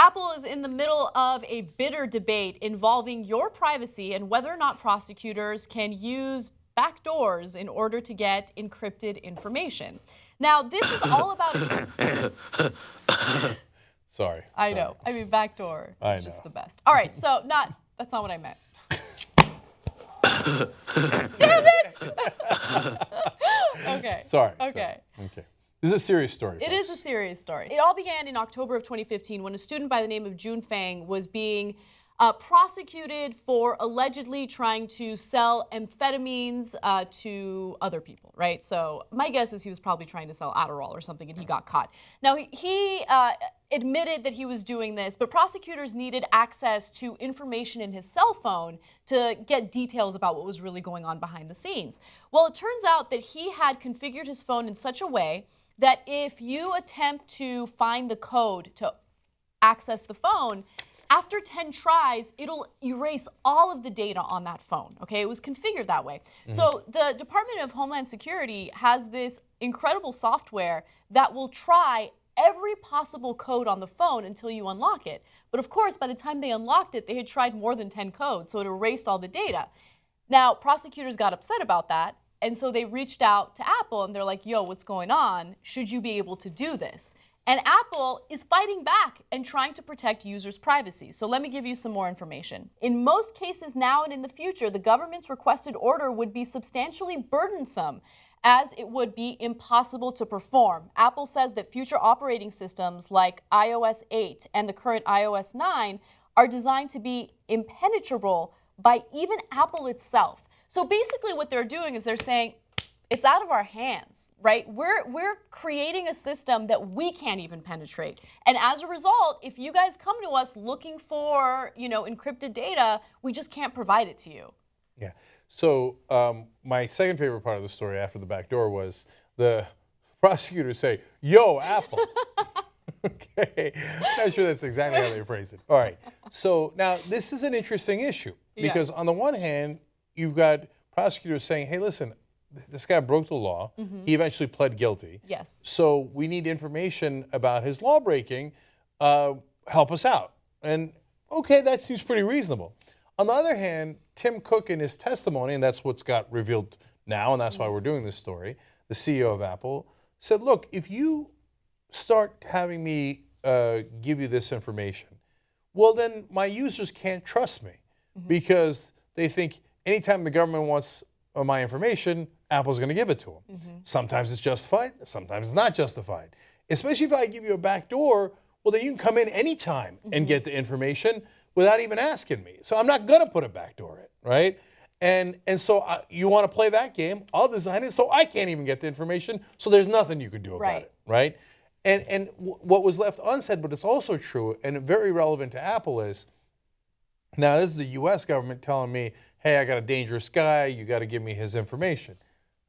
Apple is in the middle of a bitter debate involving your privacy and whether or not prosecutors can use backdoors in order to get encrypted information. Now, this is all about... Sorry. I know. I mean, backdoor is just the best. All right, so that's not what I meant. Damn it! Okay. Sorry. Okay. Okay. This is a serious story. It is a serious story. It all began in October of 2015 when a student by the name of Jun Fang was being prosecuted for allegedly trying to sell amphetamines to other people, right? So my guess is he was probably trying to sell Adderall or something and he got caught. Now, he admitted that he was doing this, but prosecutors needed access to information in his cell phone to get details about what was really going on behind the scenes. Well, it turns out that he had configured his phone in such a way that if you attempt to find the code to access the phone, after 10 tries, it'll erase all of the data on that phone, okay? It was configured that way. So the Department of Homeland Security has this incredible software that will try every possible code on the phone until you unlock it. But of course, by the time they unlocked it, they had tried more than 10 codes, so it erased all the data. Now, prosecutors got upset about that, and so they reached out to Apple, and they're like, yo, what's going on? Should you be able to do this? And Apple is fighting back and trying to protect users' privacy. So let me give you some more information. In most cases now and in the future, the government's requested order would be substantially burdensome, as it would be impossible to perform. Apple says that future operating systems like iOS 8 and the current iOS 9 are designed to be impenetrable by even Apple itself. So basically what they're doing is they're saying, it's out of our hands, right? We're creating a system that we can't even penetrate. And as a result, if you guys come to us looking for, encrypted data, we just can't provide it to you. Yeah. So my second favorite part of the story after the back door was the prosecutors say, yo, Apple. Okay. Not sure that's exactly how they phrase it. All right. So now this is an interesting issue because on the one hand, you've got prosecutors saying, hey, listen, this guy broke the law. He eventually pled guilty. Yes. So we need information about his law breaking. Help us out. And okay, that seems pretty reasonable. On the other hand, Tim Cook in his testimony, and that's what's got revealed now, and that's why we're doing this story, the CEO of Apple, said, look, if you start having me give you this information, well, then my users can't trust me because they think anytime the government wants my information, Apple's going to give it to them. Sometimes it's justified, sometimes it's not justified. Especially if I give you a back door, well, then you can come in anytime and get the information without even asking me. So I'm not going to put a back door in, right? And so you want to play that game, I'll design it so I can't even get the information, so there's nothing you can do about it, right? And what was left unsaid, but it's also true and very relevant to Apple is, now this is the US government telling me, hey, I got a dangerous guy, you got to give me his information.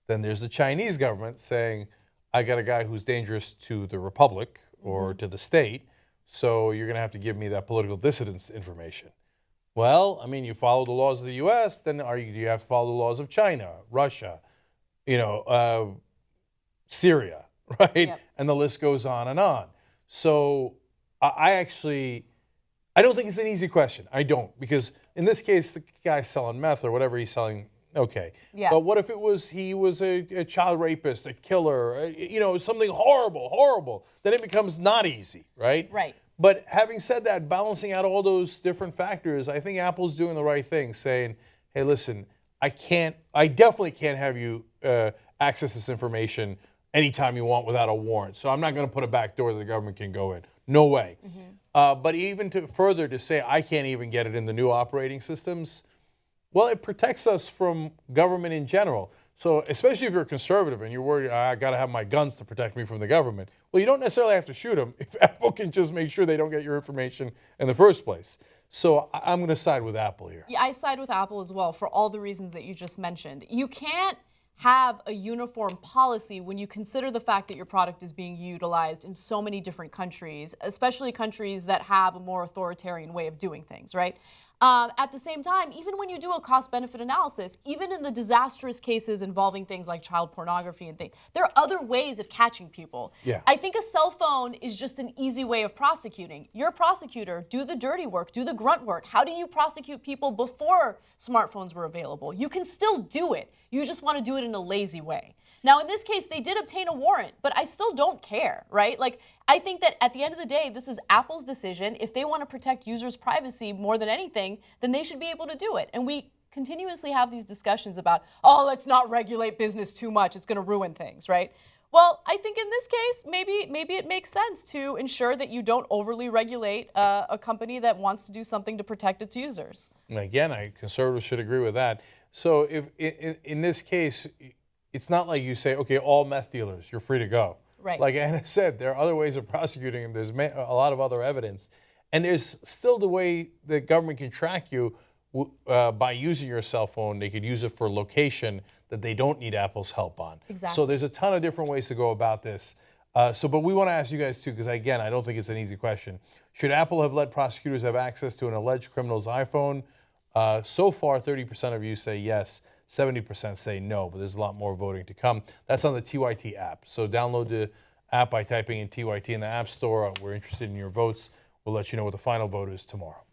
Then there's the Chinese government saying, I got a guy who's dangerous to the republic or to the state, so you're going to have to give me that political dissidence information. Well, I mean, you follow the laws of the US, then do you have to follow the laws of China, Russia, Syria, right? Yep. And the list goes on and on. So I don't think it's an easy question. I don't, because in this case, the guy's selling meth or whatever he's selling, okay. Yeah. But what if he was a child rapist, a killer, something horrible? Then it becomes not easy, right? Right. But having said that, balancing out all those different factors, I think Apple's doing the right thing, saying, hey, listen, I definitely can't have you access this information anytime you want without a warrant. So I'm not going to put a back door that the government can go in. No way. But even further to say I can't even get it in the new operating systems, well, it protects us from government in general. So especially if you're a conservative and you're worried, I got to have my guns to protect me from the government. Well, you don't necessarily have to shoot them if Apple can just make sure they don't get your information in the first place. So I'm going to side with Apple here. Yeah, I side with Apple as well for all the reasons that you just mentioned. You can't have a uniform policy when you consider the fact that your product is being utilized in so many different countries, especially countries that have a more authoritarian way of doing things, right? At the same time, even when you do a cost-benefit analysis, even in the disastrous cases involving things like child pornography and things, there are other ways of catching people. Yeah. I think a cell phone is just an easy way of prosecuting. You're a prosecutor. Do the dirty work. Do the grunt work. How do you prosecute people before smartphones were available? You can still do it. You just want to do it in a lazy way. Now, in this case, they did obtain a warrant, but I still don't care, right? Like, I think that at the end of the day, this is Apple's decision. If they want to protect users' privacy more than anything, then they should be able to do it. And we continuously have these discussions about, oh, let's not regulate business too much. It's going to ruin things, right? Well, I think in this case, maybe it makes sense to ensure that you don't overly regulate a company that wants to do something to protect its users. And again, conservatives should agree with that. So if in this case, it's not like you say, okay, all meth dealers, you're free to go. Right. Like Anna said, there are other ways of prosecuting them. There's a lot of other evidence. And there's still the way the government can track you by using your cell phone. They could use it for location that they don't need Apple's help on. Exactly. So there's a ton of different ways to go about this. But we want to ask you guys too, because again, I don't think it's an easy question. Should Apple have let prosecutors have access to an alleged criminal's iPhone? So far, 30% of you say yes. 70% say no, but there's a lot more voting to come. That's on the TYT app. So download the app by typing in TYT in the App Store. We're interested in your votes. We'll let you know what the final vote is tomorrow.